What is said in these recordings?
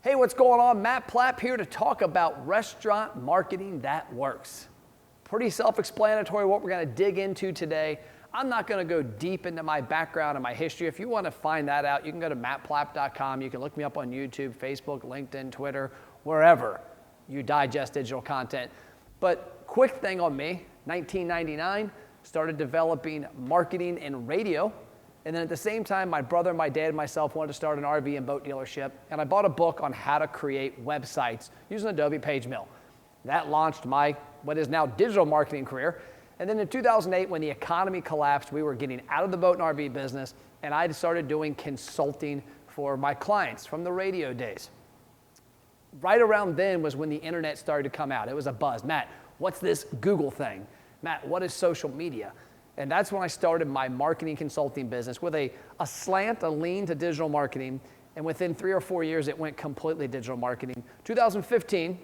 Hey, what's going on? Matt Plapp here to talk about restaurant marketing that works. Pretty self-explanatory what we're going to dig into today. I'm not going to go deep into my background and my history. If you want to find that out, you can go to mattplapp.com. You can look me up on YouTube, Facebook, LinkedIn, Twitter, wherever you digest digital content. But quick thing on me, 1999, started developing marketing in radio. And then at the same time, my brother, my dad, and myself wanted to start an RV and boat dealership. And I bought a book on how to create websites using Adobe PageMill. That launched my, what is now digital marketing career. And then in 2008, when the economy collapsed, we were getting out of the boat and RV business, and I started doing consulting for my clients from the radio days. Right around then was when the internet started to come out. It was a buzz. Matt, what's this Google thing? Matt, what is social media? And that's when I started my marketing consulting business with a lean to digital marketing. And within 3 or 4 years, it went completely digital marketing. 2015,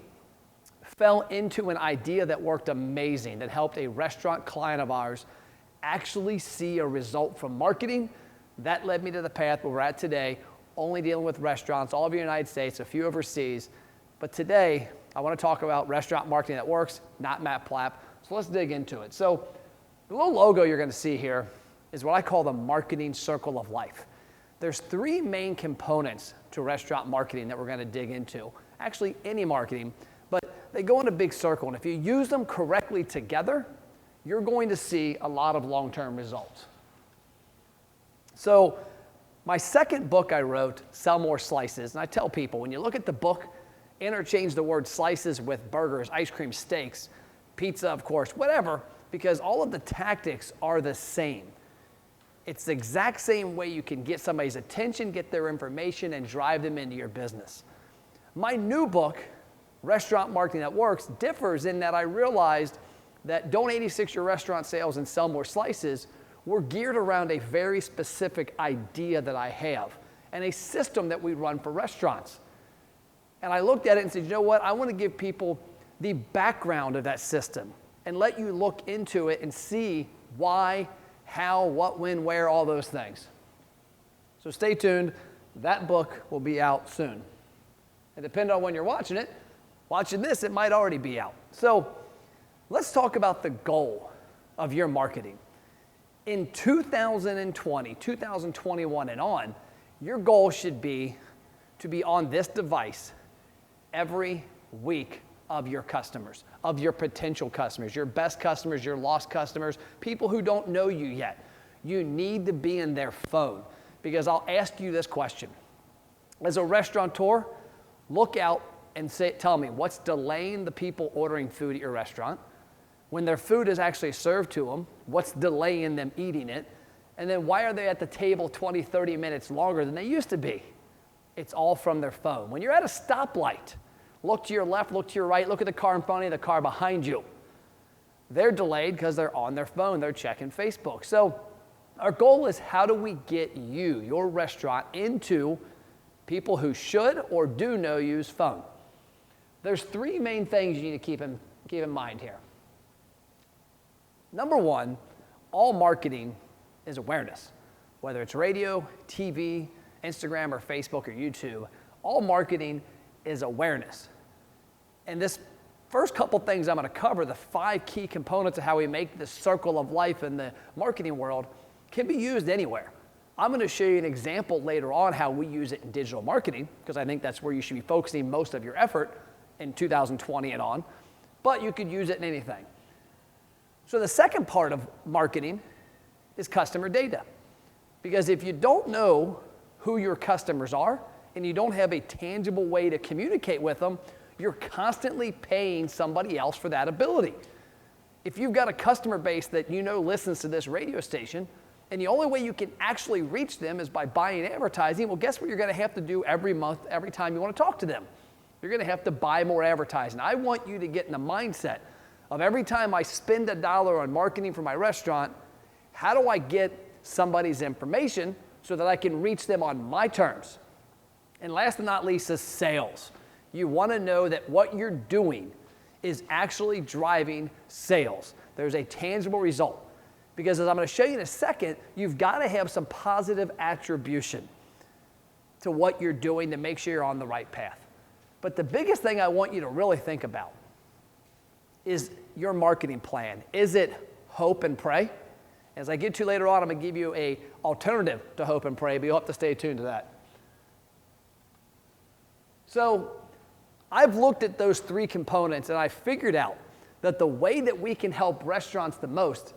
fell into an idea that worked amazing, that helped a restaurant client of ours actually see a result from marketing. That led me to the path where we're at today, only dealing with restaurants, all over the United States, a few overseas. But today, I want to talk about restaurant marketing that works, not Matt Plapp. So let's dig into it. So the little logo you're going to see here is what I call the marketing circle of life. There's 3 main components to restaurant marketing that we're going to dig into. Actually, any marketing, but they go in a big circle. And if you use them correctly together, you're going to see a lot of long-term results. So my second book I wrote, Sell More Slices, and I tell people, when you look at the book, interchange the word slices with burgers, ice cream, steaks, pizza, of course, whatever, because all of the tactics are the same. It's the exact same way you can get somebody's attention, get their information, and drive them into your business. My new book, Restaurant Marketing That Works, differs in that I realized that Don't 86 Your Restaurant Sales and Sell More Slices were geared around a very specific idea that I have and a system that we run for restaurants. And I looked at it and said, you know what? I want to give people the background of that system and let you look into it and see why, how, what, when, where, all those things. So stay tuned. That book will be out soon. And depending on when you're watching this, it might already be out. So let's talk about the goal of your marketing. In 2020, 2021 and on, your goal should be to be on this device every week of your customers, of your potential customers, your best customers, your lost customers, people who don't know you yet. You need to be in their phone, because I'll ask you this question. As a restaurateur, look out and tell me what's delaying the people ordering food at your restaurant. When their food is actually served to them, what's delaying them eating it? And then why are they at the table 20, 30 minutes longer than they used to be? It's all from their phone. When you're at a stoplight, look to your left, look to your right, look at the car in front of you, the car behind you. They're delayed because they're on their phone, they're checking Facebook. So our goal is, how do we get you, your restaurant, into people who should or do know you's phone? There's 3 main things you need to keep in mind here. Number 1, all marketing is awareness. Whether it's radio, TV, Instagram, or Facebook, or YouTube, all marketing is awareness. And this first couple things I'm going to cover, the 5 key components of how we make this circle of life in the marketing world, can be used anywhere. I'm going to show you an example later on how we use it in digital marketing, because I think that's where you should be focusing most of your effort in 2020 and on, but you could use it in anything. So the second part of marketing is customer data, because if you don't know who your customers are, and you don't have a tangible way to communicate with them, you're constantly paying somebody else for that ability. If you've got a customer base that you know listens to this radio station, and the only way you can actually reach them is by buying advertising, well, guess what you're going to have to do every month, every time you want to talk to them? You're going to have to buy more advertising. I want you to get in the mindset of, every time I spend $1 on marketing for my restaurant, how do I get somebody's information so that I can reach them on my terms? And last but not least is sales. You want to know that what you're doing is actually driving sales. There's a tangible result. Because as I'm going to show you in a second, you've got to have some positive attribution to what you're doing to make sure you're on the right path. But the biggest thing I want you to really think about is your marketing plan. Is it hope and pray? As I get to later on, I'm going to give you an alternative to hope and pray, but you'll have to stay tuned to that. So I've looked at those three components, and I figured out that the way that we can help restaurants the most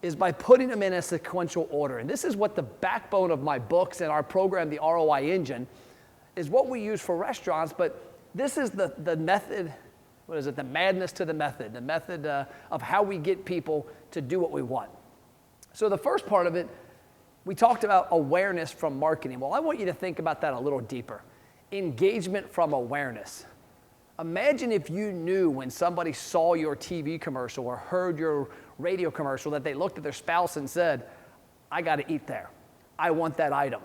is by putting them in a sequential order. And this is what the backbone of my books and our program, the ROI Engine, is what we use for restaurants, but this is the method, what is it, the madness to the method of how we get people to do what we want. So the first part of it, we talked about awareness from marketing. Well, I want you to think about that a little deeper. Engagement from awareness. Imagine if you knew when somebody saw your TV commercial or heard your radio commercial that they looked at their spouse and said, I got to eat there. I want that item.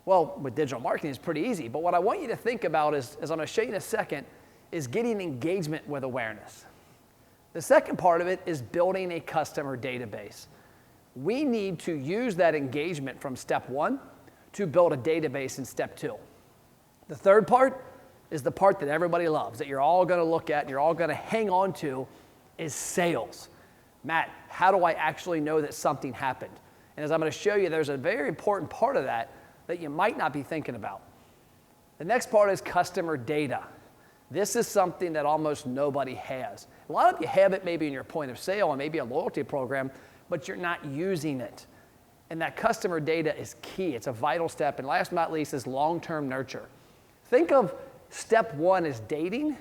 Well, with digital marketing, it's pretty easy. But what I want you to think about is, as I'm going to show you in a second, is getting engagement with awareness. The second part of it is building a customer database. We need to use that engagement from step one to build a database in step two. The third part is the part that everybody loves, that you're all going to look at and you're all going to hang on to, is sales. Matt, how do I actually know that something happened? And as I'm going to show you, there's a very important part of that you might not be thinking about. The next part is customer data. This is something that almost nobody has. A lot of you have it maybe in your point of sale and maybe a loyalty program, but you're not using it. And that customer data is key. It's a vital step. And last but not least is long-term nurture. Think of step one as dating,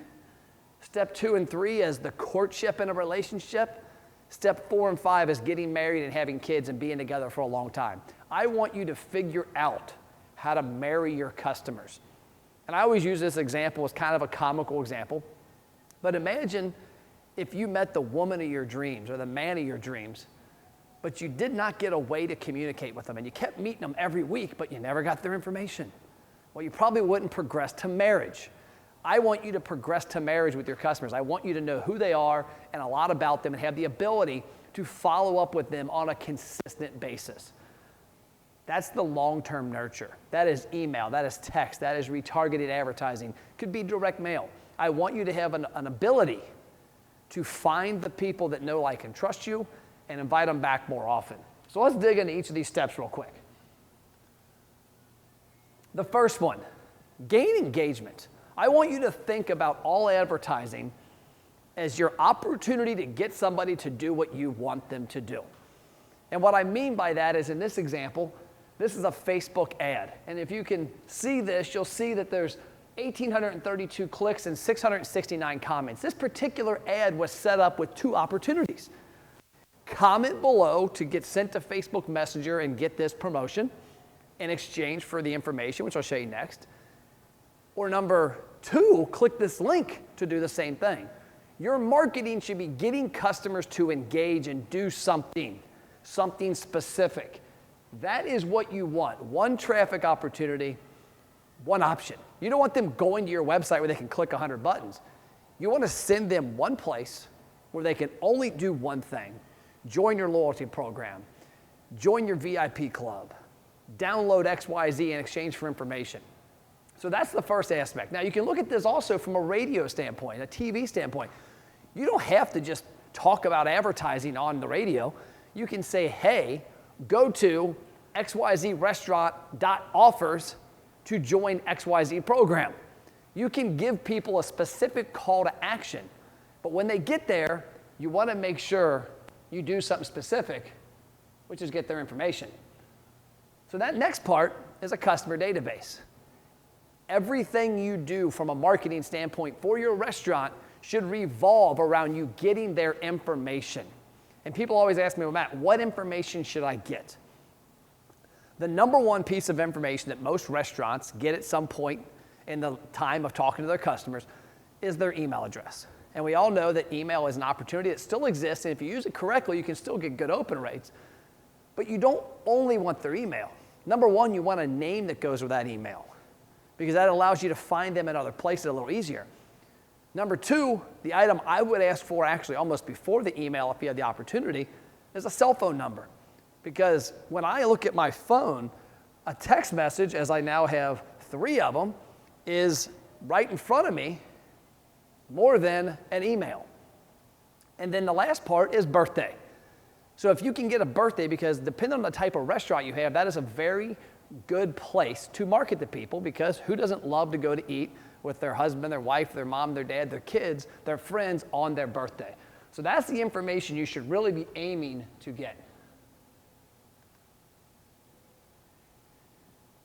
step 2 and 3 as the courtship in a relationship, step 4 and 5 is getting married and having kids and being together for a long time. I want you to figure out how to marry your customers. And I always use this example as kind of a comical example, but imagine if you met the woman of your dreams or the man of your dreams, but you did not get a way to communicate with them, and you kept meeting them every week, but you never got their information. Well, you probably wouldn't progress to marriage. I want you to progress to marriage with your customers. I want you to know who they are and a lot about them and have the ability to follow up with them on a consistent basis. That's the long-term nurture. That is email, that is text, that is retargeted advertising. Could be direct mail. I want you to have an ability to find the people that know, like, and trust you and invite them back more often. So let's dig into each of these steps real quick. The first one, gain engagement. I want you to think about all advertising as your opportunity to get somebody to do what you want them to do. And what I mean by that is, in this example, this is a Facebook ad. And if you can see this, you'll see that there's 1,832 clicks and 669 comments. This particular ad was set up with 2 opportunities. Comment below to get sent to Facebook Messenger and get this promotion in exchange for the information, which I'll show you next. Or number 2, click this link to do the same thing. Your marketing should be getting customers to engage and do something specific. That is what you want. 1 traffic opportunity, 1 option. You don't want them going to your website where they can click 100 buttons. You want to send them one place where they can only do one thing. Join your loyalty program. Join your VIP club. Download XYZ in exchange for information. So that's the first aspect. Now, you can look at this also from a radio standpoint, a TV standpoint. You don't have to just talk about advertising on the radio. You can say, hey, go to xyzrestaurant.offers to join XYZ program. You can give people a specific call to action. But when they get there, you want to make sure you do something specific, which is get their information. So that next part is a customer database. Everything you do from a marketing standpoint for your restaurant should revolve around you getting their information. And people always ask me, well, Matt, what information should I get? The number one piece of information that most restaurants get at some point in the time of talking to their customers is their email address. And we all know that email is an opportunity that still exists, and if you use it correctly, you can still get good open rates. But you don't only want their email. Number one, you want a name that goes with that email, because that allows you to find them in other places a little easier. Number 2, the item I would ask for actually almost before the email, if you had the opportunity, is a cell phone number. Because when I look at my phone, a text message, as I now have 3 of them, is right in front of me more than an email. And then the last part is birthday. So if you can get a birthday, because depending on the type of restaurant you have, that is a very good place to market to people, because who doesn't love to go to eat with their husband, their wife, their mom, their dad, their kids, their friends on their birthday? So that's the information you should really be aiming to get.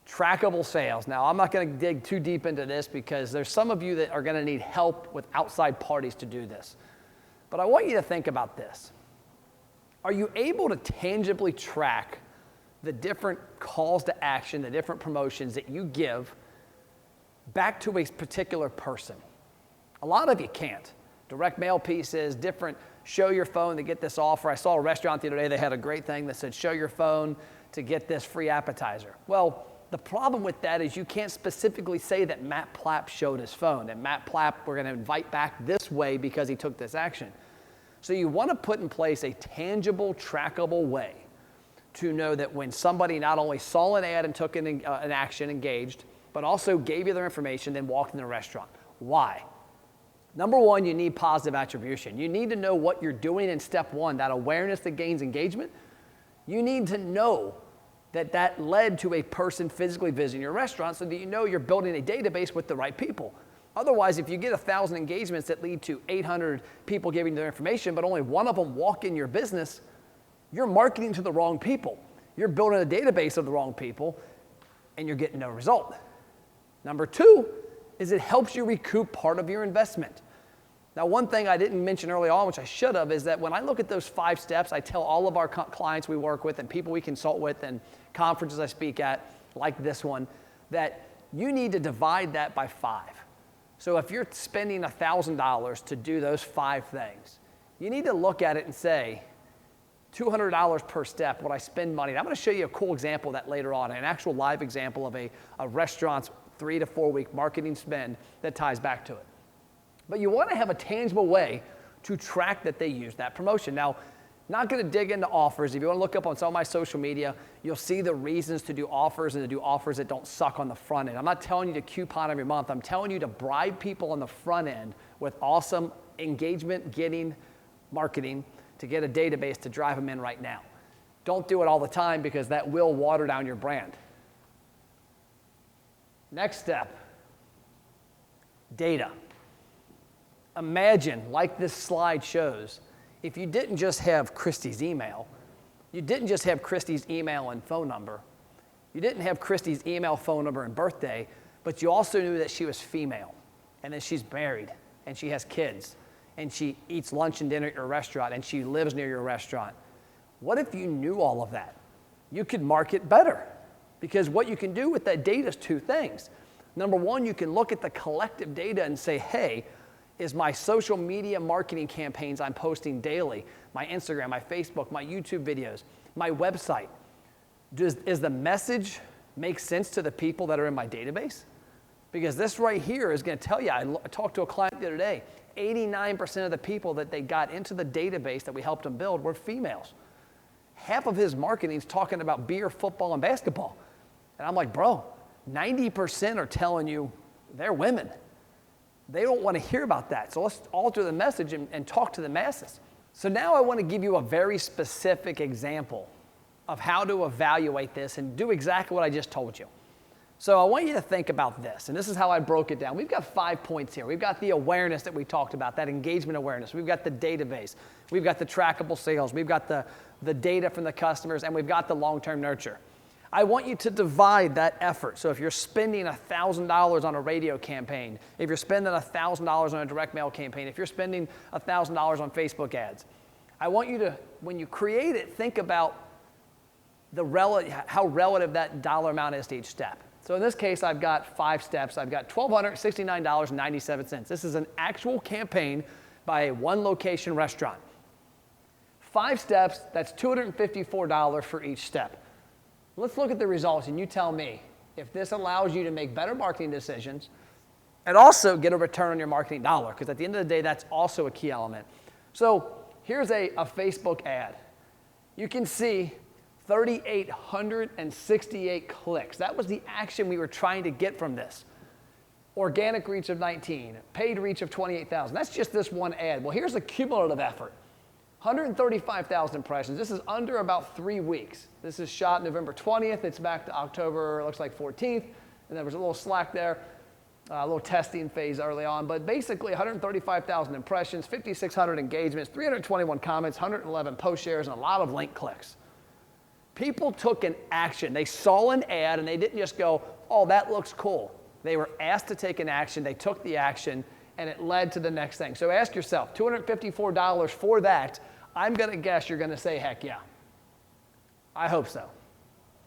Trackable sales. Now, I'm not going to dig too deep into this because there's some of you that are going to need help with outside parties to do this. But I want you to think about this. Are you able to tangibly track the different calls to action, the different promotions that you give back to a particular person? A lot of you can't. Direct mail pieces, different show your phone to get this offer. I saw a restaurant the other day, they had a great thing that said show your phone to get this free appetizer. Well, the problem with that is you can't specifically say that Matt Plapp showed his phone, and Matt Plapp we're going to invite back this way because he took this action. So you want to put in place a tangible, trackable way to know that when somebody not only saw an ad and took an action, engaged, but also gave you their information, then walked in the restaurant. Why? Number one, you need positive attribution. You need to know what you're doing in step one, that awareness that gains engagement. You need to know that that led to a person physically visiting your restaurant so that you know you're building a database with the right people. Otherwise, if you get 1,000 engagements that lead to 800 people giving their information, but only one of them walk in your business, you're marketing to the wrong people. You're building a database of the wrong people, and you're getting no result. Number two is it helps you recoup part of your investment. Now, one thing I didn't mention early on, which I should have, is that when I look at those 5 steps, I tell all of our clients we work with and people we consult with and conferences I speak at, like this one, that you need to divide that by 5. So if you're spending $1,000 to do those 5 things, you need to look at it and say, $200 per step, what I spend money. And I'm going to show you a cool example of that later on, an actual live example of a restaurant's 3 to 4 week marketing spend that ties back to it. But you want to have a tangible way to track that they use that promotion. Now, not going to dig into offers. If you want to look up on some of my social media, you'll see the reasons to do offers and to do offers that don't suck on the front end. I'm not telling you to coupon every month. I'm telling you to bribe people on the front end with awesome engagement getting marketing to get a database to drive them in right now. Don't do it all the time because that will water down your brand. Next step, data. Imagine, like this slide shows, if you didn't just have Christy's email, you didn't just have Christy's email and phone number, you didn't have Christy's email, phone number, and birthday, but you also knew that she was female, and that she's married, and she has kids, and she eats lunch and dinner at your restaurant, and she lives near your restaurant. What if you knew all of that? You could market better, because what you can do with that data is 2 things. Number one, you can look at the collective data and say, hey, is my social media marketing campaigns I'm posting daily, my Instagram, my Facebook, my YouTube videos, my website, is the message make sense to the people that are in my database? Because this right here is going to tell you, I talked to a client the other day, 89% of the people that they got into the database that we helped them build were females. Half of his marketing is talking about beer, football, and basketball. And I'm like, bro, 90% are telling you they're women. They don't want to hear about that. So let's alter the message and talk to the masses. So now I want to give you a very specific example of how to evaluate this and do exactly what I just told you. So I want you to think about this, and this is how I broke it down. We've got 5 points here. We've got the awareness that we talked about, that engagement awareness. We've got the database. We've got the trackable sales. We've got the data from the customers, and we've got the long-term nurture. I want you to divide that effort. So if you're spending $1,000 on a radio campaign, if you're spending $1,000 on a direct mail campaign, if you're spending $1,000 on Facebook ads, I want you to, when you create it, think about how relative that dollar amount is to each step. So in this case, I've got 5 steps. I've got $1,269.97. This is an actual campaign by a 1-location restaurant. 5 steps, that's $254 for each step. Let's look at the results, and you tell me if this allows you to make better marketing decisions and also get a return on your marketing dollar, because at the end of the day, that's also a key element. So here's a Facebook ad. You can see 3,868 clicks. That was the action we were trying to get from this. organic reach of 19, paid reach of 28,000. That's just this one ad. Well, here's the cumulative effort. 135,000 impressions. This is under about 3 weeks. This is shot November 20th. It's back to October, looks like 14th. And there was a little slack there, a little testing phase early on. But basically 135,000 impressions, 5,600 engagements, 321 comments, 111 post shares, and a lot of link clicks. People took an action. They saw an ad and they didn't just go, oh, that looks cool. They were asked to take an action. They took the action and it led to the next thing. So ask yourself, $254 for that, I'm going to guess you're going to say, heck yeah. I hope so.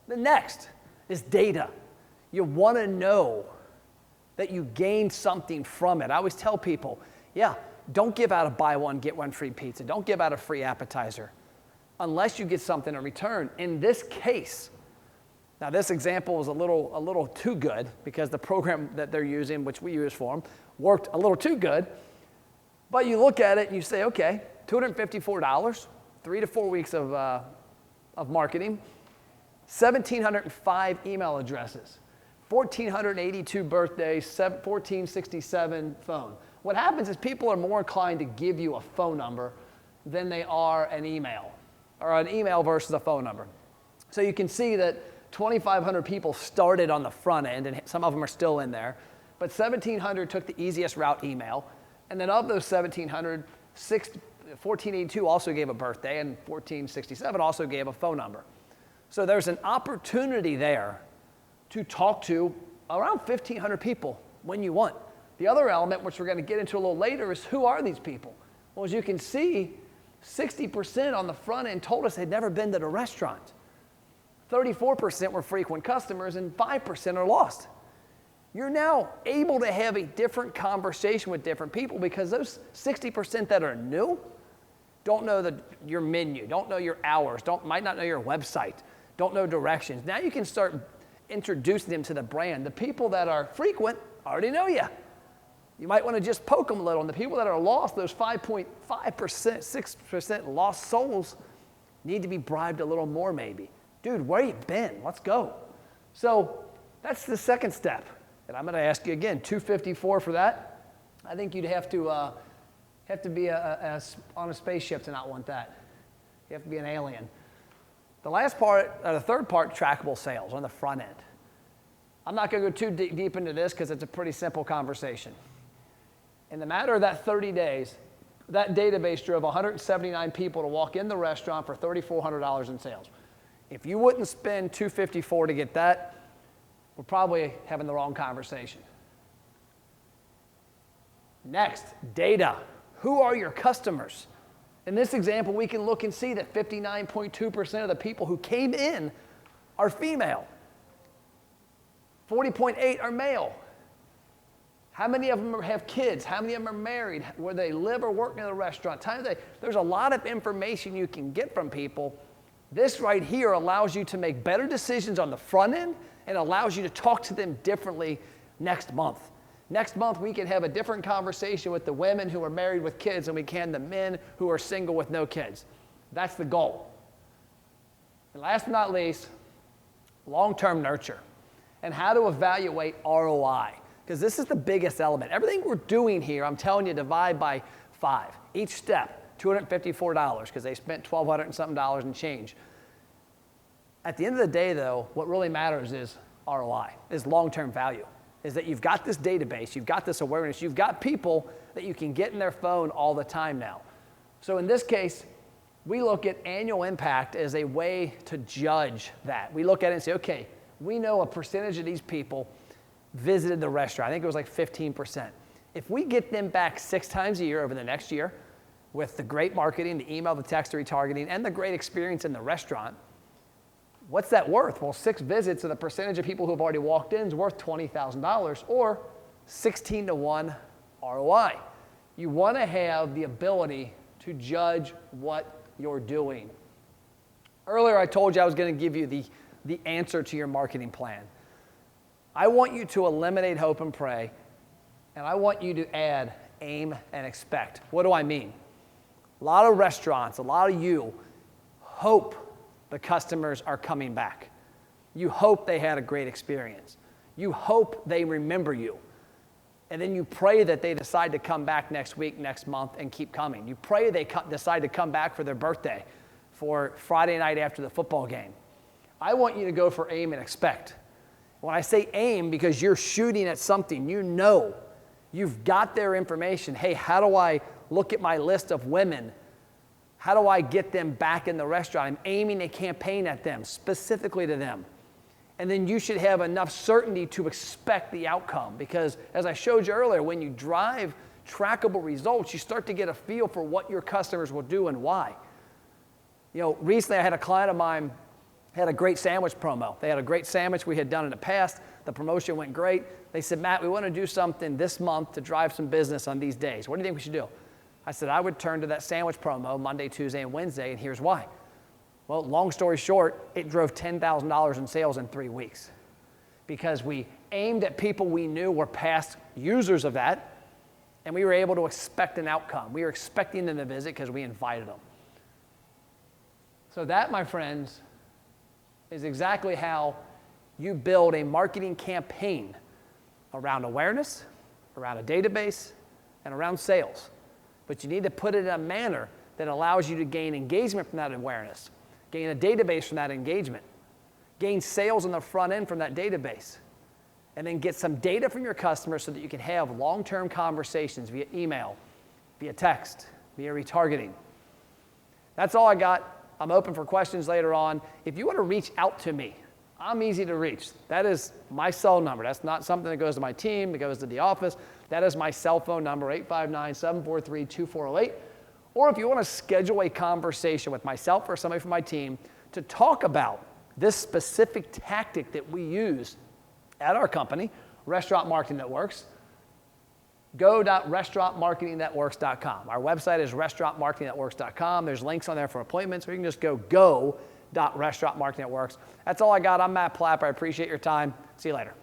The next is data. You want to know that you gained something from it. I always tell people, yeah, don't give out a buy one, get one free pizza. Don't give out a free appetizer unless you get something in return. In this case, now this example was a little too good because the program that they're using, which we use for them, worked a little too good. But you look at it and you say, okay, $254, 3 to 4 weeks of marketing, 1,705 email addresses, 1,482 birthdays, 1,467 phone. What happens is people are more inclined to give you a phone number than they are an email, or an email versus a phone number. So you can see that 2,500 people started on the front end, and some of them are still in there, but 1,700 took the easiest route, email, and then of those 1,700, 1,482 also gave a birthday, and 1,467 also gave a phone number. So there's an opportunity there to talk to around 1,500 people when you want. The other element, which we're going to get into a little later, is who are these people? Well, as you can see, 60% on the front end told us they'd never been to the restaurant. 34% were frequent customers, and 5% are lost. You're now able to have a different conversation with different people because those 60% that are new don't know your menu, don't know your hours, might not know your website, don't know directions. Now you can start introducing them to the brand. The people that are frequent already know you. You might want to just poke them a little. And the people that are lost, those 5.5%, 6% lost souls, need to be bribed a little more maybe. Dude, where you been? Let's go. So that's the second step. And I'm going to ask you again, $254 for that? I think you'd have to be on a spaceship to not want that. You have to be an alien. The last part, the third part, trackable sales on the front end. I'm not going to go too deep into this because it's a pretty simple conversation. In the matter of that 30 days, that database drove 179 people to walk in the restaurant for $3,400 in sales. If you wouldn't spend $254 to get that, we're probably having the wrong conversation. Next, data. Who are your customers? In this example, we can look and see that 59.2% of the people who came in are female. 40.8% are male. How many of them have kids? How many of them are married? Where they live or work in a restaurant? Time of day. There's a lot of information you can get from people. This right here allows you to make better decisions on the front end and allows you to talk to them differently next month. Next month, we can have a different conversation with the women who are married with kids than we can the men who are single with no kids. That's the goal. And last but not least, long-term nurture and how to evaluate ROI, because this is the biggest element. Everything we're doing here, I'm telling you, divide by 5. Each step, $254, because they spent $1,200 and something and change. At the end of the day, though, what really matters is ROI, is long-term value, is that you've got this database, you've got this awareness, you've got people that you can get in their phone all the time now. So in this case, we look at annual impact as a way to judge that. We look at it and say, okay, we know a percentage of these people visited the restaurant. I think it was like 15%. If we get them back 6 times a year over the next year with the great marketing, the email, the text, the retargeting, and the great experience in the restaurant, what's that worth? Well, 6 visits of the percentage of people who have already walked in is worth $20,000 or 16 to 1 ROI. You want to have the ability to judge what you're doing. Earlier, I told you I was going to give you the answer to your marketing plan. I want you to eliminate hope and pray, and I want you to add aim and expect. What do I mean? A lot of restaurants, a lot of you hope the customers are coming back. You hope they had a great experience. You hope they remember you. And then you pray that they decide to come back next week, next month, and keep coming. You pray they decide to come back for their birthday, for Friday night after the football game. I want you to go for aim and expect. When I say aim, because you're shooting at something, you know, you've got their information. Hey, how do I look at my list of women? How do I get them back in the restaurant? I'm aiming a campaign at them, specifically to them. And then you should have enough certainty to expect the outcome, because as I showed you earlier, when you drive trackable results, you start to get a feel for what your customers will do and why. You know, recently I had a client of mine had a great sandwich promo. They had a great sandwich we had done in the past. The promotion went great. They said, Matt, we want to do something this month to drive some business on these days. What do you think we should do? I said, I would turn to that sandwich promo Monday, Tuesday, and Wednesday, and here's why. Well, long story short, it drove $10,000 in sales in 3 weeks because we aimed at people we knew were past users of that, and we were able to expect an outcome. We were expecting them to visit because we invited them. So that, my friends, is exactly how you build a marketing campaign around awareness, around a database, and around sales. But you need to put it in a manner that allows you to gain engagement from that awareness, gain a database from that engagement, gain sales on the front end from that database, and then get some data from your customers so that you can have long-term conversations via email, via text, via retargeting. That's all I got. I'm open for questions later on. If you want to reach out to me, I'm easy to reach. That is my cell number. That's not something that goes to my team, that goes to the office. That is my cell phone number, 859-743-2408. Or if you want to schedule a conversation with myself or somebody from my team to talk about this specific tactic that we use at our company, Restaurant Marketing Networks, go.restaurantmarketingnetworks.com. Our website is restaurantmarketingnetworks.com. There's links on there for appointments, or you can just go.restaurantmarketingnetworks. That's all I got. I'm Matt Plapp. I appreciate your time. See you later.